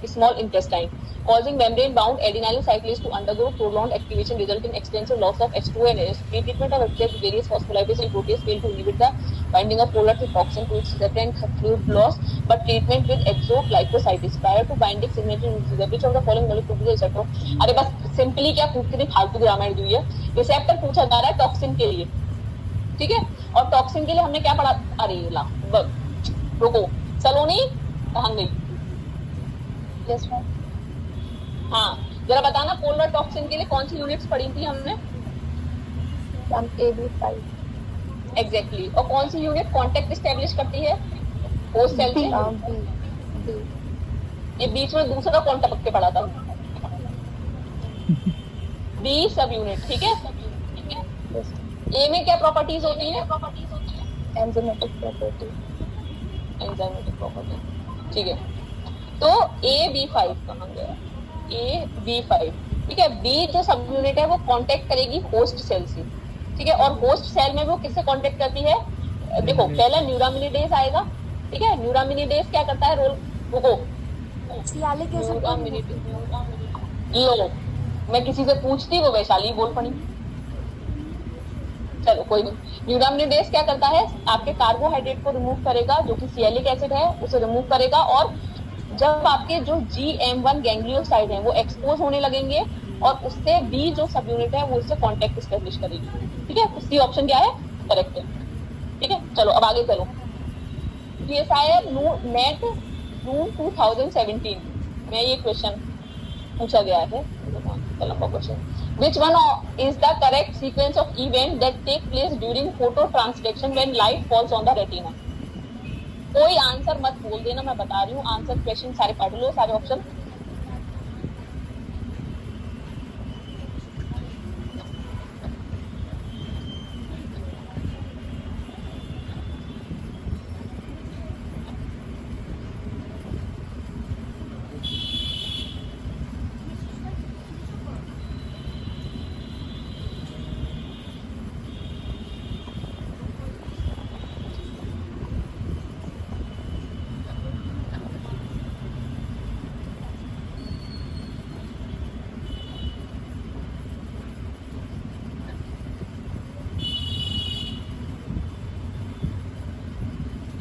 small intestine, causing membrane-bound adenylyl cyclase to undergo prolonged activation, resulting in extensive loss of H2O and NH. Pre-treatment of excess various phospholipids and protease fail to inhibit the binding of polar toxin to its receptor and fluid loss, but treatment with exoglycosides prior to binding signature disease, which of the following molecule to the receptor? अरे बस सिंपली क्या पूछ के फालतू ग्रामर दी है। रिसेप्टर पूछा जा रहा है टॉक्सिन के लिए, ठीक है, और टॉक्सिन के लिए हमने क्या पढ़ा? अरे ला रुको, सलोनी कहाँ गई? Yes ma'am. हाँ जरा बताना, पोलर टॉक्सिन के लिए कौन सी यूनिट्स पढ़ी थी हमने? AB5। एग्जैक्टली। और कौन सी यूनिट कांटेक्ट एस्टेब्लिश करती है होस्ट सेल से? ये बीच में दूसरा कौन टपक के पड़ा था? बी सब यूनिट, ठीक है। ए में क्या प्रॉपर्टीज होती है? Enzymatic property. एंजाइमेटिक प्रॉपर्टी, ठीक है। तो AB5 कहाँ गया? AB5, ठीक है। बी जो सब यूनिट है वो कांटेक्ट करेगी होस्ट सेल से, ठीक है, और होस्ट सेल में वो किससे कांटेक्ट करती है? देखो पहला न्यूरामिनिडेज आएगा, ठीक है। न्यूरामिनिडेज क्या करता है रोल? रुको, सियालिक एसिड। लो मैं किसी से पूछती वो वैशाली बोल पड़ी। चलो कोई नहीं। न्यूरामिनिडेज क्या करता है? आपके कार्बोहाइड्रेट को रिमूव करेगा, जो कि सियालिक एसिड है उसे रिमूव करेगा, और जब आपके जो GM1 गैंग्लियोसाइड है वो एक्सपोज होने लगेंगे और उससे बी जो सब यूनिट है वो उससे कांटेक्ट एस्टेब्लिश करेगी, ठीक है। तो सी ऑप्शन क्या है? करेक्ट है, ठीक है। चलो अब आगे चलो। CSIR नेट जून 2017 में ये क्वेश्चन पूछा गया है लंबा question. Which one is the correct sequence of event that take place during photo transduction when light falls on the retina. कोई आंसर मत बोल देना, मैं बता रही हूँ आंसर, क्वेश्चन सारे पढ़ लो, सारे ऑप्शन।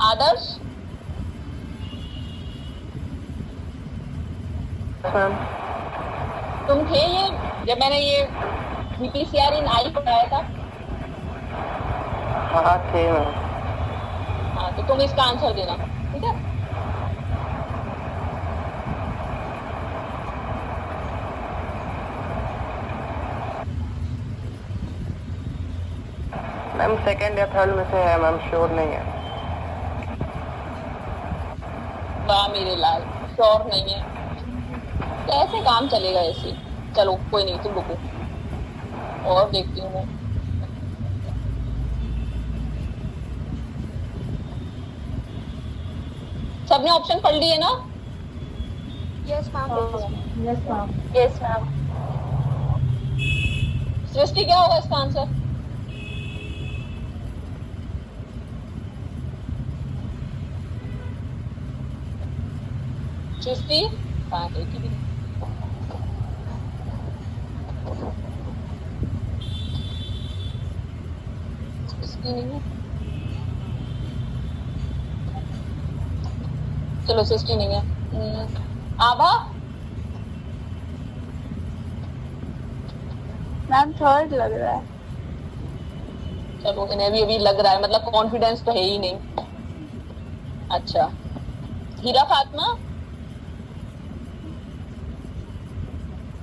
आदर्श, तुम थे ये जब मैंने ये VPCR इन आई पढ़ाया था? हाँ थे मैम। हाँ, तो तुम इसका आंसर देना, ठीक है? मैम सेकंड या थर्ड में से है मैम, श्योर नहीं है। वाह मेरे लाल, श्योर नहीं है, कैसे काम चलेगा ऐसे? चलो कोई नहीं, तुम रुको और देखती हूँ मैं। सबने ऑप्शन पढ़ लिए ना? Yes ma'am. Yes ma'am. Yes ma'am. Srishti, क्या होगा इसका आंसर? सृष्टि कहाँ गई थी? सृष्टि नहीं है, चलो सृष्टि नहीं है। आभा, मैम थर्ड लग रहा है। चलो इन्हें भी अभी लग रहा है, मतलब कॉन्फिडेंस तो है ही नहीं। अच्छा, Heera Fatima,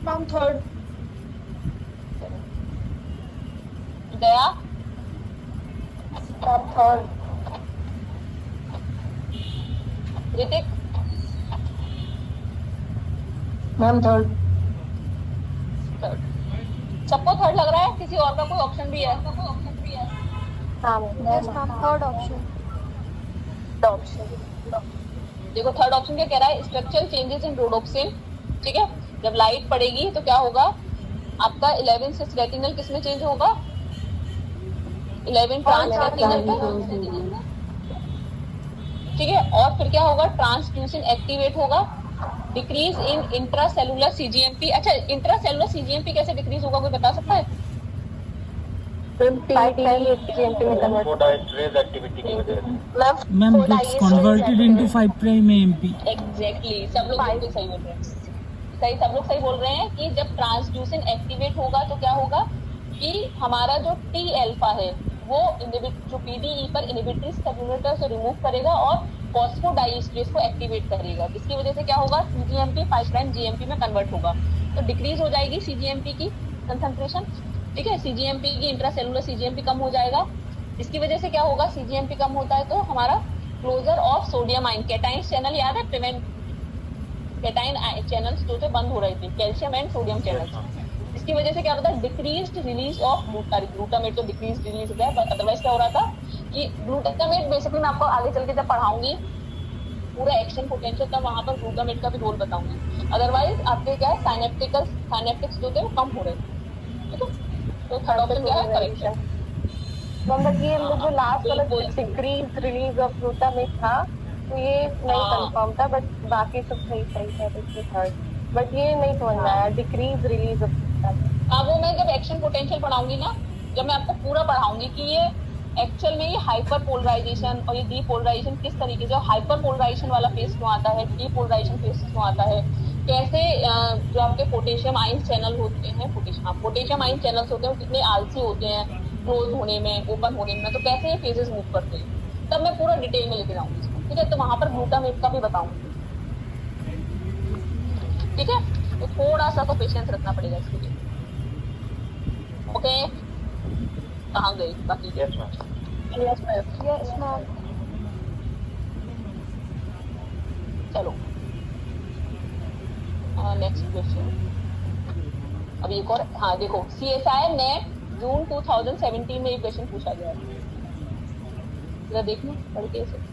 ma'am third. Daya, ma'am third. Hrithik, ma'am third. Third. सबको थर्ड लग रहा है? किसी और का कोई ऑप्शन भी है? हाँ यस मैम, थर्ड ऑप्शन। देखो थर्ड ऑप्शन क्या कह रहा है, स्ट्रक्चरल चेंजेस इन रोडोप्सिन। ठीक है, जब लाइट पड़ेगी तो क्या होगा, आपका 11 सिस रेटिनल किस में चेंज होगा? 11 ट्रांस रेटिनल। ठीक है, और फिर क्या होगा, ट्रांसड्यूसिन एक्टिवेट होगा, डिक्रीज इन इंट्रासेलुलर CGMP। अच्छा, इंट्रासेलुलर CGMP कैसे डिक्रीज होगा, कोई बता सकता है? GMP में कन्वर्ट। फोटोएस्ट्रेज एक्टिविटी की वजह से। Ma'am gets converted into 5 prime AMP। Exactly, सब लोग बिल्कुल सही बोल रहे हैं, सही, सब लोग सही बोल रहे हैं कि जब ट्रांसड्यूसिन एक्टिवेट होगा तो क्या होगा कि हमारा जो T अल्फा है वो जो PDE पर इनहिबिटरी सबयूनिटर से रिमूव करेगा और फॉस्फोडाइएस्ट्रेज को एक्टिवेट करेगा, जिसकी वजह से क्या होगा, CGMP 5 प्राइम GMP में कन्वर्ट होगा, तो डिक्रीज हो जाएगी CGMP की कंसंट्रेशन। ठीक है, CGMP की इंट्रासेलुलर CGMP कम हो जाएगा, इसकी वजह से क्या होगा, CGMP कम होता है तो हमारा closure of sodium ion cation channel, याद है, प्रिवेंट कैटाइन चैनल्स जो थे बंद हो रहे थे, कैल्शियम एंड सोडियम चैनल्स। इसकी वजह से क्या होता है, डिक्रीज्ड रिलीज ऑफ ग्लूटामेट, तो डिक्रीज रिलीज होता है। अदरवाइज क्या हो रहा था कि ग्लूटामेट, बेसिकली मैं आपको आगे चल के जब पढ़ाऊंगी पूरा एक्शन पोटेंशियल, तब वहां पर ग्लूटामेट का भी रोल बताऊंगी। अदरवाइज आपके क्या है, साइनेप्टिक्स जो थे वो कम हो रहे थे। ठीक है, तो थर्ड ऑप्शन क्या है, करेक्शन। मतलब ये जो लास्ट वाला डिक्रीज रिलीज ऑफ ग्लूटामेट था, तो ये नहीं कंफर्म था, बट बाकी सब सही था, देखिए थर्ड, बट ये नहीं समझ में आया, डिक्रीज रिलीज ऑफ ग्लूटामेट। हाँ, वो मैं जब एक्शन पोटेंशियल पढ़ाऊंगी ना, जब मैं आपको पूरा पढ़ाऊंगी कि ये एक्चुअल में ये हाइपर पोलराइजेशन और ये डीपोलराइजेशन किस तरीके से, हाइपर पोलराइजेशन वाला फेस क्यों आता है, डीपोलराइजेशन फेस क्यों आता है, कैसे जो आपके पोटेशियम आयन चैनल होते हैं, पोटेशियम आयन चैनल्स होते हैं वो कितने आलसी होते हैं क्लोज होने में, ओपन होने में, तो कैसे ये फेजेस मूव करते हैं, तब मैं पूरा डिटेल में लेके जाऊंगी। ठीक है, तो वहां पर ग्लूटामेट का भी बताऊंगी। ठीक है, तो थोड़ा सा तो पेशेंस रखना पड़ेगा इसके लिए। ओके, कहाँ गई बाकी? Yes ma'am. Yes ma'am. चलो नेक्स्ट क्वेश्चन। अभी एक और, हाँ देखो, CSIR नेट जून 2017 में ये क्वेश्चन पूछा गया है, जरा देखना पढ़ के इसे।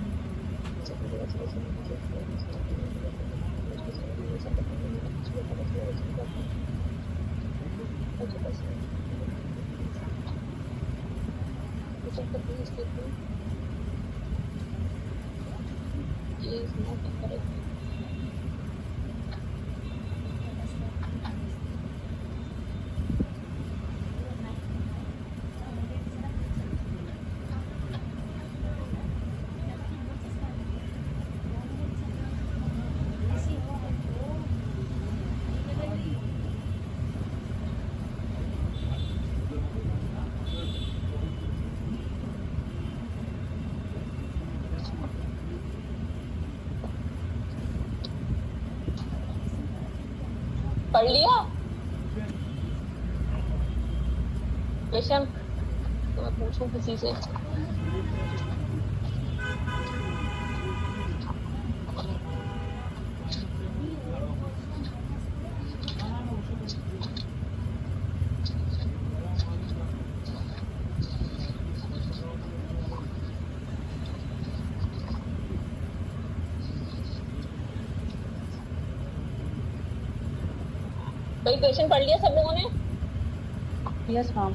पढ़ लिया क्वेश्चन? तो मैं पूछूं किसी से? भाई क्वेश्चन पढ़ लिया सब लोगों ने? Yes ma'am.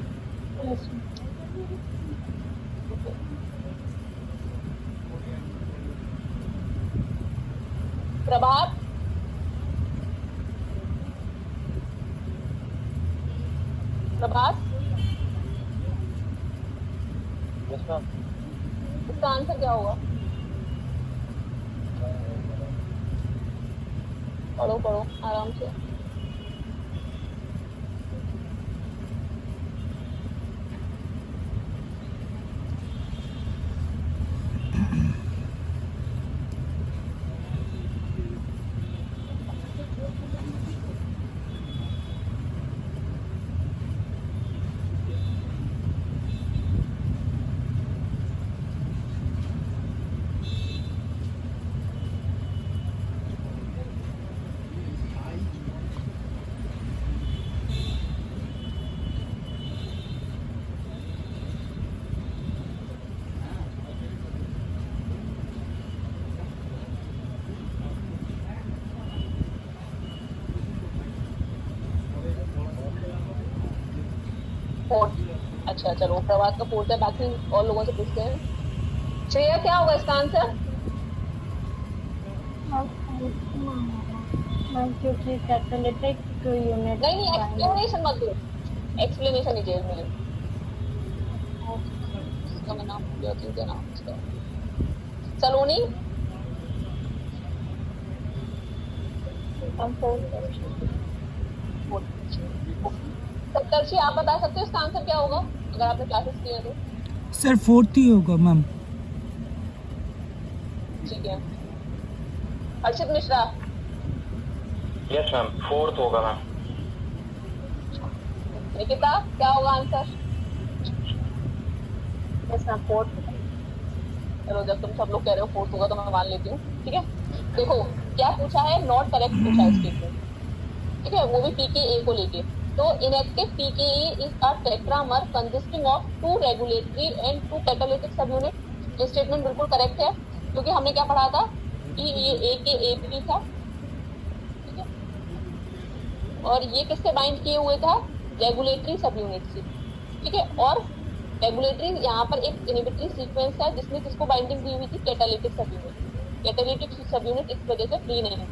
Prabhat, Prabhat, yes ma'am. इसका आंसर क्या होगा? पढ़ो पढ़ो आराम से। फोर्थ, अच्छा चलो प्रभात का फोर्थ है, बाकी और लोगों से पूछते हैं। श्रेया क्या होगा इसका आंसर? क्योंकि कैटालिटिक यूनिट नहीं नहीं, एक्सप्लेनेशन मत दो, एक्सप्लेनेशन नहीं चाहिए मुझे। इसका मैं नाम भूल जाती हूँ, क्या नाम इसका? सलोनी। सप्तर्षि आप बता सकते हो इसका आंसर क्या होगा अगर आपने क्लासेस किए तो? सर फोर्थ ही होगा मैम। ठीक है। हर्षित मिश्रा। यस मैम, फोर्थ होगा मैम। निकिता क्या होगा आंसर? Yes ma'am, fourth. चलो जब तुम सब लोग कह रहे हो फोर्थ होगा तो मैं मान लेती हूँ, ठीक है। देखो क्या पूछा है, नॉट करेक्ट पूछा है स्टेटमेंट, ठीक है, वो भी पीकेए को लेके। तो inactive pKa is a tetramer consisting of 2 regulatory and 2 catalytic सब यूनिट। ये स्टेटमेंट बिल्कुल करेक्ट है, क्योंकि हमने क्या पढ़ा था कि ये AKAP था, ठीक है, और ये किससे बाइंड किए हुए था? रेगुलेटरी सब यूनिट से, ठीक है। और रेगुलेटरी यहाँ पर एक इनहिबिटरी सीक्वेंस है जिसमें किसको बाइंडिंग दी हुई थी? कैटालिटिक सब यूनिट। कैटालिटिक सब यूनिट इस वजह से फ्री नहीं है,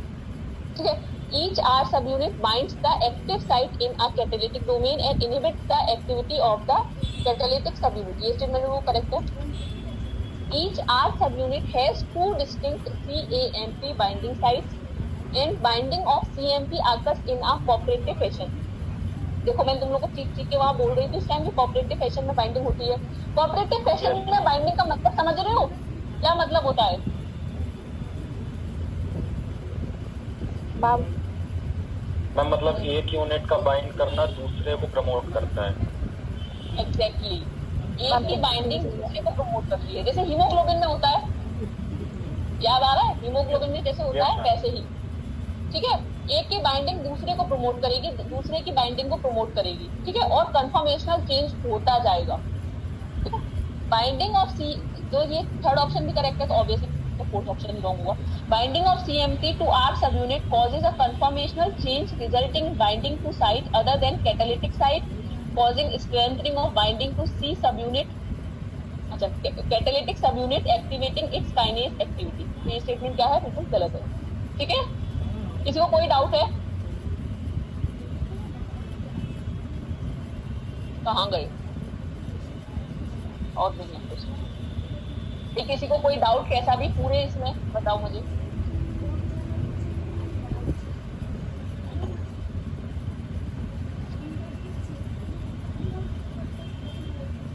ठीक है। Each R subunit binds the active site in a catalytic domain and inhibits the activity of the catalytic subunit. ये स्टेटमेंट वो करेक्ट है। Each R subunit has 2 distinct CAMP binding sites and binding of CMP occurs in a cooperative fashion. देखो मैं तुम लोग को चीख के वहां बोल रही थी उस टाइम भी कोऑपरेटिव फैशन में बाइंडिंग होती है। कोऑपरेटिव फैशन में बाइंडिंग का मतलब समझ रहे हो क्या मतलब होता है? मैम मतलब एक यूनिट का बाइंड करना दूसरे को प्रमोट करता है। एग्जैक्टली एक की बाइंडिंग दूसरे को प्रमोट करती है, जैसे हीमोग्लोबिन में होता है, याद आ रहा है हीमोग्लोबिन में जैसे होता है वैसे ही, ठीक है। एक की बाइंडिंग दूसरे को प्रमोट करेगी, दूसरे की बाइंडिंग को प्रमोट करेगी, ठीक है, और कन्फर्मेशनल चेंज होता जाएगा, ठीक है। बाइंडिंग ऑफ सी, तो ये थर्ड ऑप्शन भी करेक्ट है, तो ऑब्वियसली तो फोर्थ ऑप्शन ही रॉन्ग हुआ। Binding of CMT to R subunit causes a conformational change resulting binding to site other than catalytic site causing strengthening of binding to C subunit, अच्छा catalytic subunit activating its kinase activity. ये स्टेटमेंट क्या है, बिल्कुल गलत है, ठीक है। किसी को कोई डाउट है? कहाँ गए और नहीं है कुछ? किसी को कोई डाउट कैसा भी पूरे इसमें बताओ मुझे।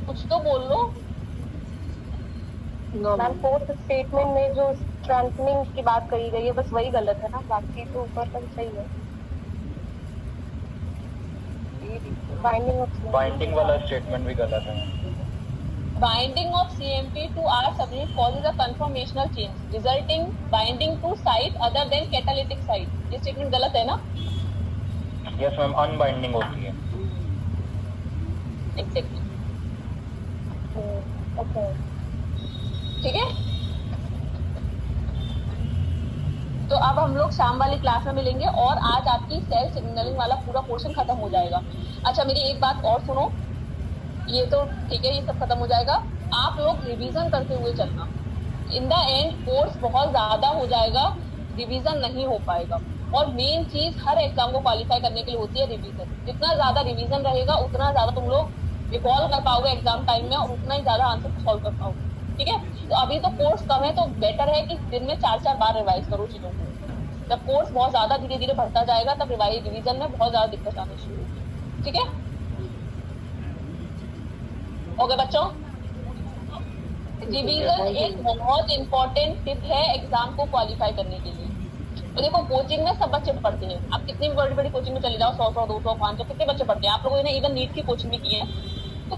कुछ तो बोल लो। मैम फोर्थ स्टेटमेंट में जो स्ट्रेंथनिंग की बात कही गई है बस वही गलत है ना, बाकी तो ऊपर तक सही है। बाइंडिंग वाला स्टेटमेंट भी गलत है। Binding of CMP to R subunit causes a conformational change, resulting binding to site other than catalytic site। ये स्टेटमेंट गलत है ना? यस मैम, अनबाइंडिंग होती है। एग्जैक्टली, ओके ठीक है। तो अब हम लोग शाम वाली क्लास में मिलेंगे और आज आपकी सेल सिग्नलिंग वाला पूरा पोर्शन खत्म हो जाएगा। अच्छा मेरी एक बात और सुनो, ये तो ठीक है, ये सब खत्म हो जाएगा, आप लोग रिवीजन करते हुए चलना। इन द एंड कोर्स बहुत ज्यादा हो जाएगा, रिवीजन नहीं हो पाएगा, और मेन चीज हर एग्जाम को क्वालिफाई करने के लिए होती है रिवीजन। जितना ज्यादा रिवीजन रहेगा उतना ज्यादा तुम लोग रिकॉल कर पाओगे एग्जाम टाइम में, और उतना ही ज्यादा आंसर सॉल्व कर पाओगे, ठीक है। तो अभी तो कोर्स कम है, तो बेटर है कि दिन में 4-4 बार रिवाइज करो चीजों को। जब कोर्स बहुत ज्यादा धीरे धीरे बढ़ता जाएगा तब रिवीजन में बहुत ज्यादा दिक्कत आनी शुरू होगी, ठीक है। ओके बच्चों, रिवीजन एक बहुत इंपॉर्टेंट टिप है एग्जाम को क्वालिफाई करने के लिए। तो देखो कोचिंग में सब बच्चे पढ़ते हैं, आप कितनी भी बड़ी बड़ी कोचिंग में चले जाओ, 100-100, 200, 500 कितने बच्चे पढ़ते हैं। आप लोगों ने इवन नीट की कोचिंग भी की है, तो